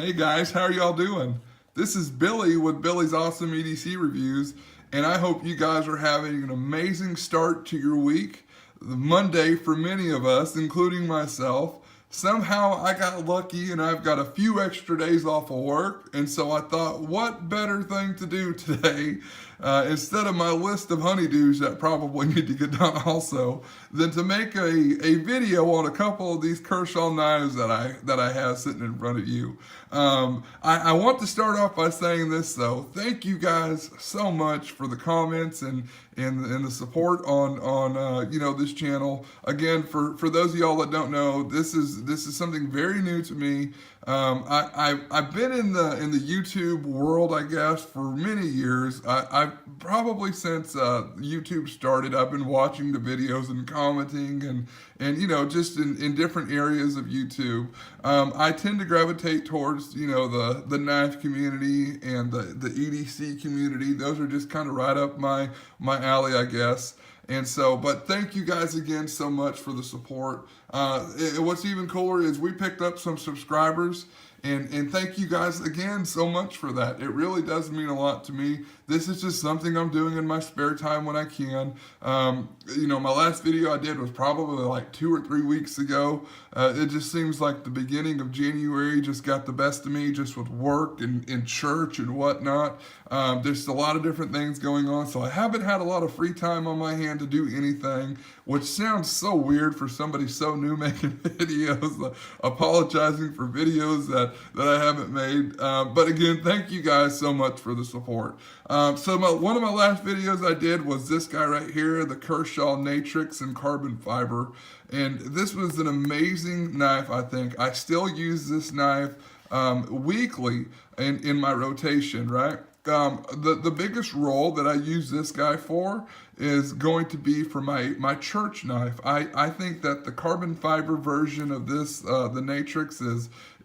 Hey guys, how are y'all doing? This is Billy with Billy's Awesome EDC Reviews, and I hope you guys are having an amazing start to your week. Monday for many of us, including myself. Somehow I got lucky and I've got a few extra days off of work, and so I thought, what better thing to do today, instead of my list of honeydews that probably need to get done also, than to make a video on a couple of these Kershaw knives that I have sitting in front of you. I want to start off by saying this though. Thank you guys so much for the comments and the support on this channel. Again, for those of y'all that don't know, this is something very new to me. I've been in the YouTube world, I guess, for many years. I've probably since YouTube started, I've been watching the videos and commenting and just in different areas of YouTube. I tend to gravitate towards the knife community and the EDC community. Those are just kind of right up my alley, I guess. And so, but thank you guys again so much for the support. What's even cooler is we picked up some subscribers, and thank you guys again so much for that. It really does mean a lot to me. This is just something I'm doing in my spare time when I can. My last video I did was probably like 2 or 3 weeks ago. It just seems like the beginning of January just got the best of me, just with work and church and whatnot. There's a lot of different things going on, so I haven't had a lot of free time on my hand to do anything, which sounds so weird for somebody so new making videos, apologizing for videos that I haven't made. But again, thank you guys so much for the support. One of my last videos I did was this guy right here, the Kershaw Natrix in carbon fiber. And this was an amazing knife, I think. I still use this knife weekly in my rotation, right? The biggest role that I use this guy for is going to be for my church knife. I think that the carbon fiber version of this, the Natrix,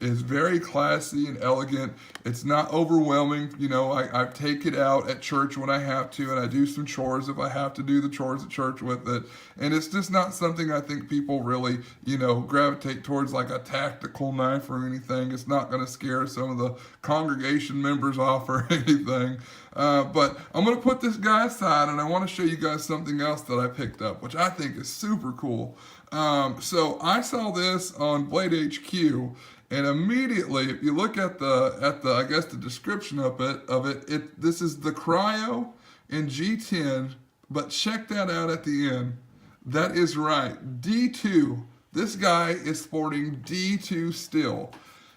is very classy and elegant. It's not overwhelming. I take it out at church when I have to, and I do some chores if I have to do the chores at church with it. And it's just not something I think people really, gravitate towards like a tactical knife or anything. It's not going to scare some of the congregation members off or anything. But I'm going to put this guy aside, and I want to show you guys something else that I picked up, which I think is super cool. So I saw this on Blade HQ, and immediately, if you look at the description of it, this is the Cryo in G10, but check that out at the end. That is right, D2. This guy is sporting D2 still.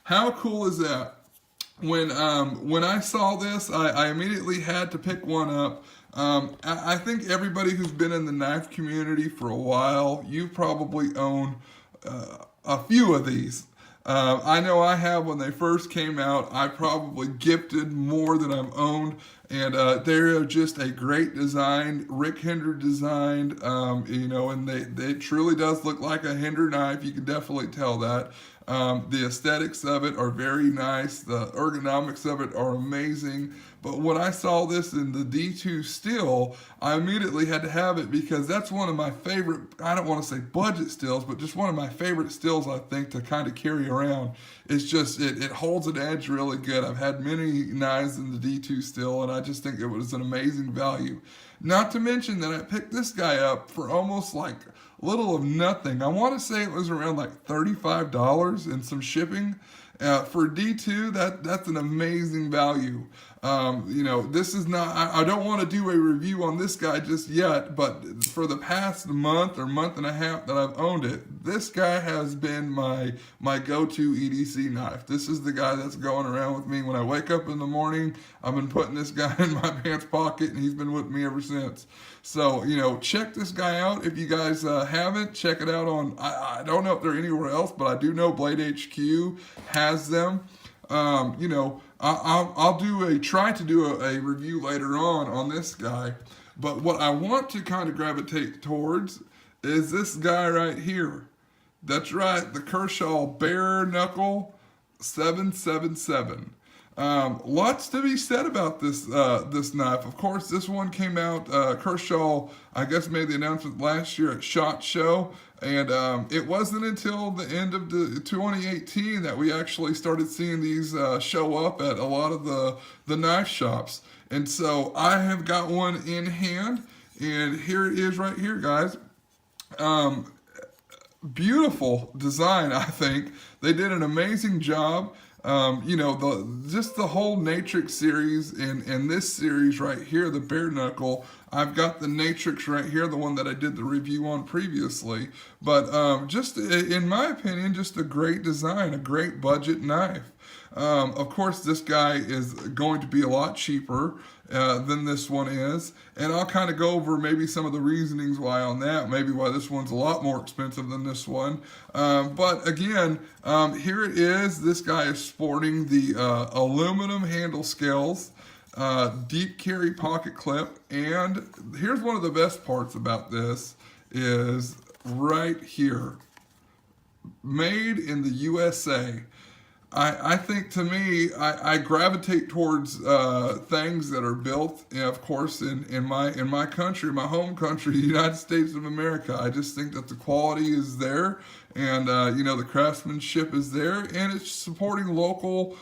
How cool is that? When I saw this, I immediately had to pick one up. I think everybody who's been in the knife community for a while, you probably own a few of these. I know I have. When they first came out, I probably gifted more than I've owned, and they're just a great design, Rick Hinder designed, and they truly does look like a Hinder knife. You can definitely tell that. The aesthetics of it are very nice. The ergonomics of it are amazing. But when I saw this in the D2 steel, I immediately had to have it because that's one of my favorite, I don't want to say budget steels, but just one of my favorite steels, I think, to kind of carry around. It's just, it holds an edge really good. I've had many knives in the D2 steel, and I just think it was an amazing value. Not to mention that I picked this guy up for almost like little of nothing. I want to say it was around like $35 and some shipping. For D2, that's an amazing value. This is not, I don't want to do a review on this guy just yet, but for the past month or month and a half that I've owned it, this guy has been my go-to EDC knife. This is the guy that's going around with me when I wake up in the morning. I've been putting this guy in my pants pocket, and he's been with me ever since. So, check this guy out. If you guys haven't, check it out on, I don't know if they're anywhere else, but I do know Blade HQ has them. I'll try to do a review later on this guy. But what I want to kind of gravitate towards is this guy right here. That's right, the Kershaw Bare Knuckle 777. Lots to be said about this knife. Of course, this one came out. Kershaw, I guess, made the announcement last year at SHOT Show, and it wasn't until the end of the 2018 that we actually started seeing these show up at a lot of the knife shops. And so I have got one in hand, and here it is right here, guys. Beautiful design, I think. They did an amazing job. Just the whole Natrix series and this series right here, the bare knuckle. I've got the Natrix right here, the one that I did the review on previously. But just in my opinion, just a great design, a great budget knife. Of course, this guy is going to be a lot cheaper than this one is, and I'll kind of go over maybe some of the reasonings why on that, maybe why this one's a lot more expensive than this one. But again, here it is. This guy is sporting the aluminum handle scales, deep carry pocket clip, and here's one of the best parts about this is right here, made in the USA. I think, to me, I gravitate towards things that are built, of course, in my country, my home country, the United States of America. I just think that the quality is there, and the craftsmanship is there, and it's supporting local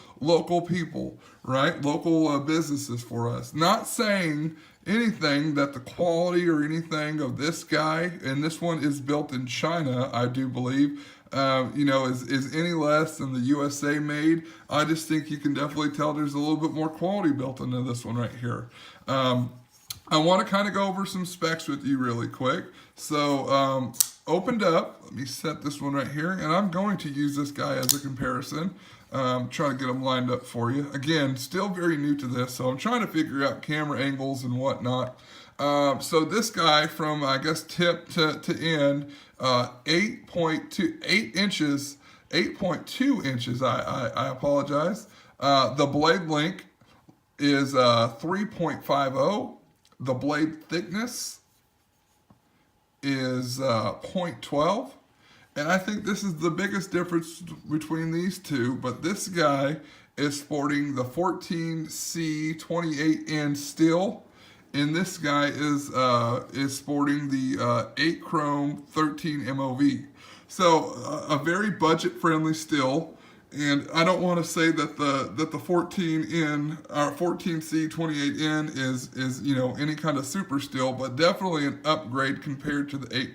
people, right? Local businesses for us. Not saying anything that the quality or anything of this guy, and this one is built in China, I do believe, is any less than the USA made. I just think you can definitely tell there's a little bit more quality built into this one right here. I want to kind of go over some specs with you really quick. So opened up, let me set this one right here, and I'm going to use this guy as a comparison. Trying to get them lined up for you. Again, still very new to this, so I'm trying to figure out camera angles and whatnot. So this guy, from I guess tip to end, 8.2 inches. I apologize. The blade length is 3.50. The blade thickness is 0.12. And I think this is the biggest difference between these two. But this guy is sporting the 14C 28N steel, and this guy is sporting the 8 chrome 13 MOV. So a very budget friendly steel. And I don't want to say that the 14N or 14C 28N is any kind of super steel, but definitely an upgrade compared to the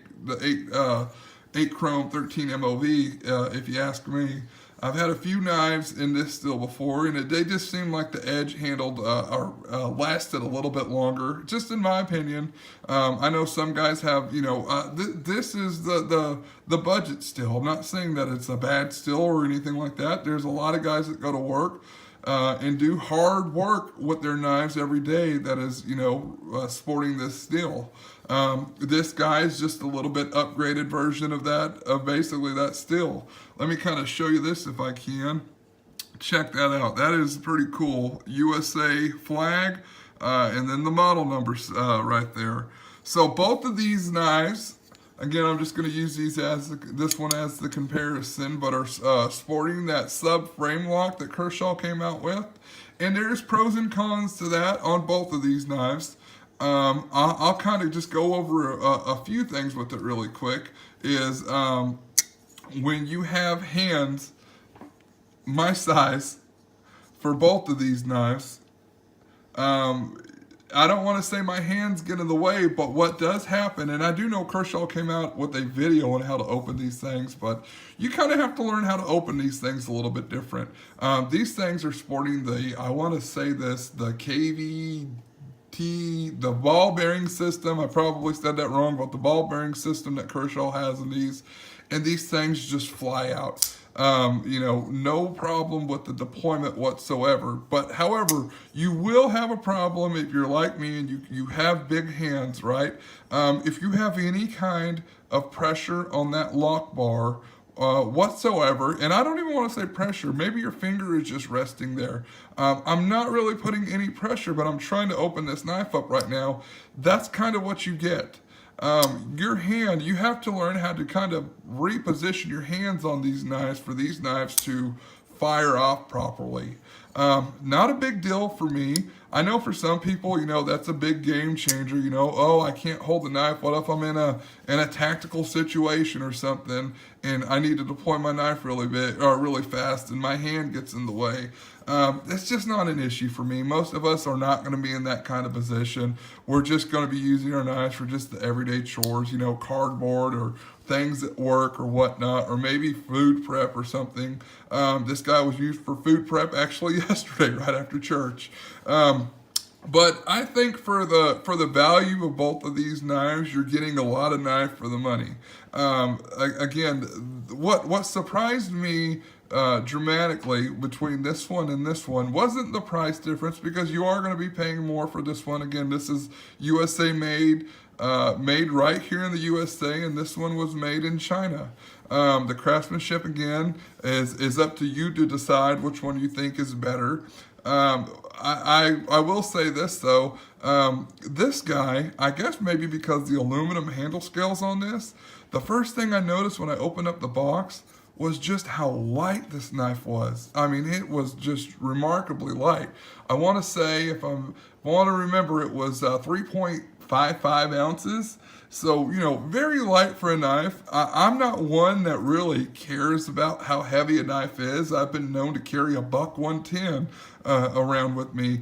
8 chrome 13 MOV, if you ask me. I've had a few knives in this steel before, and they just seem like the edge handled or lasted a little bit longer, just in my opinion. I know some guys have, this is the budget steel. I'm not saying that it's a bad steel or anything like that. There's a lot of guys that go to work and do hard work with their knives every day that is, sporting this steel. This guy is just a little bit upgraded version of that, of basically that steel. Let me kind of show you this if I can. Check that out. That is pretty cool. USA flag, and then the model numbers right there. So both of these knives, again, I'm just going to use these this one as the comparison, but are sporting that sub frame lock that Kershaw came out with. And there's pros and cons to that on both of these knives. I'll kind of just go over a few things with it really quick. Is when you have hands my size for both of these knives, I don't want to say my hands get in the way, but what does happen, and I do know Kershaw came out with a video on how to open these things, but you kind of have to learn how to open these things a little bit different. These things are sporting the, I want to say this, the the ball bearing system. I probably said that wrong, but the ball bearing system that Kershaw has in these, and these things just fly out. No problem with the deployment whatsoever. But however, you will have a problem if you're like me and you have big hands, right? If you have any kind of pressure on that lock bar whatsoever, and I don't even want to say pressure, maybe your finger is just resting there. I'm not really putting any pressure, but I'm trying to open this knife up right now. That's kind of what you get. Your hand, you have to learn how to kind of reposition your hands on these knives for these knives to fire off properly. Not a big deal for me. I know for some people, that's a big game changer. Oh, I can't hold the knife. What if I'm in a tactical situation or something, and I need to deploy my knife really big or really fast, and my hand gets in the way? It's just not an issue for me. Most of us are not going to be in that kind of position. We're just going to be using our knives for just the everyday chores, cardboard or things at work or whatnot, or maybe food prep or something. This guy was used for food prep actually yesterday, right after church. But I think for the value of both of these knives, you're getting a lot of knife for the money. Again, what surprised me dramatically between this one and this one wasn't the price difference, because you are going to be paying more for this one. Again, this is USA made, made right here in the USA, and this one was made in China. The craftsmanship, again, is up to you to decide which one you think is better. I will say this though, this guy, I guess maybe because the aluminum handle scales on this, the first thing I noticed when I opened up the box was just how light this knife was. I mean, it was just remarkably light. I want to say, if I want to remember, it was 3.55 ounces. So, very light for a knife. I'm not one that really cares about how heavy a knife is. I've been known to carry a buck 110 around with me.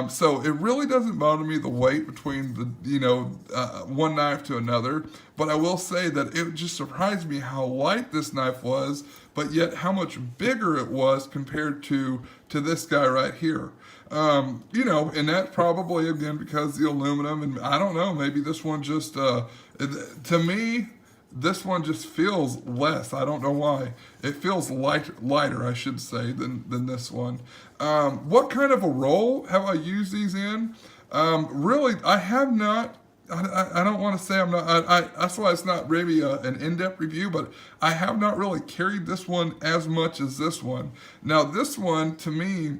So it really doesn't bother me the weight between one knife to another. But I will say that it just surprised me how light this knife was, but yet how much bigger it was compared to this guy right here. And that's probably, again, because the aluminum, and I don't know, maybe this one just, to me, this one just feels less. I don't know why. It feels lighter, I should say, than this one. What kind of a roll have I used these in? Really, I have not. I don't want to say I'm not. That's why it's not maybe an in-depth review, but I have not really carried this one as much as this one. Now, this one, to me,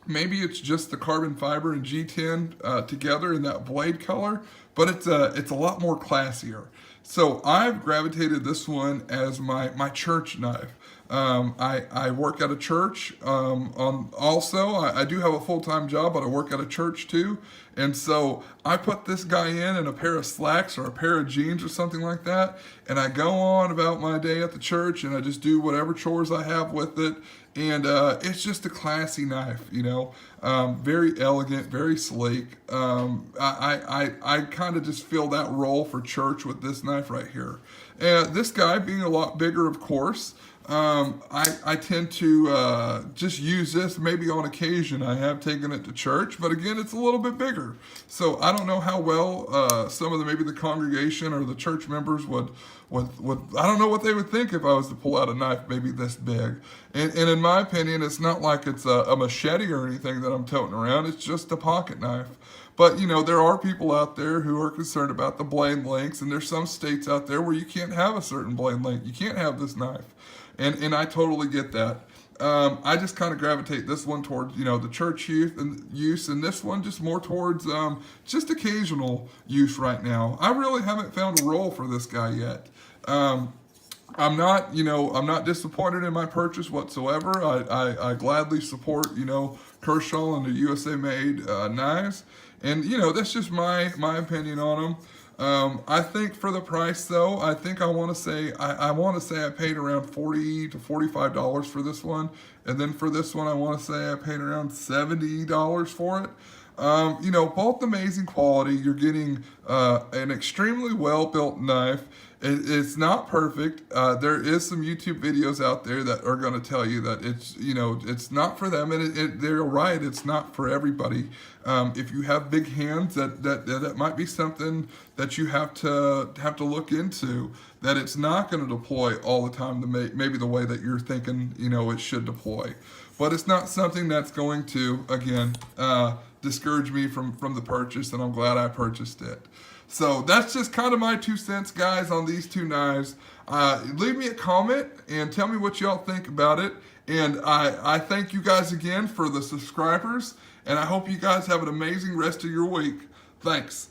maybe it's just the carbon fiber and G10 together in that blade color, but it's a lot more classier. So I've gravitated this one as my church knife. I work at a church. I do have a full-time job, but I work at a church too. And so I put this guy in a pair of slacks or a pair of jeans or something like that, and I go on about my day at the church, and I just do whatever chores I have with it. And it's just a classy knife, very elegant, very sleek. I kind of just feel that role for church with this knife right here. This guy being a lot bigger, of course, I tend to just use this maybe on occasion. I have taken it to church, but again, it's a little bit bigger. So I don't know how well some of maybe the congregation or the church members would I don't know what they would think if I was to pull out a knife maybe this big. And in my opinion, it's not like it's a machete or anything that I'm toting around. It's just a pocket knife. But, there are people out there who are concerned about the blade lengths, and there's some states out there where you can't have a certain blade length. You can't have this knife. And I totally get that. I just kind of gravitate this one towards, the church use, and this one just more towards just occasional use right now. I really haven't found a role for this guy yet. I'm not disappointed in my purchase whatsoever. I gladly support, Kershaw and the USA made knives. And, that's just my opinion on them. I think for the price though, I think I want to say I paid around $40 to $45 for this one, and then for this one I want to say I paid around $70 for it. Both amazing quality. You're getting an extremely well built knife. It's not perfect. There is some YouTube videos out there that are going to tell you that it's not for them, and they're right. It's not for everybody. If you have big hands, that might be something that you have to look into. That it's not going to deploy all the time, maybe the way that you're thinking it should deploy. But it's not something that's going to, again, discourage me from the purchase, and I'm glad I purchased it. So that's just kind of my 2 cents, guys, on these two knives. Leave me a comment and tell me what y'all think about it. And I thank you guys again for the subscribers, and I hope you guys have an amazing rest of your week. Thanks.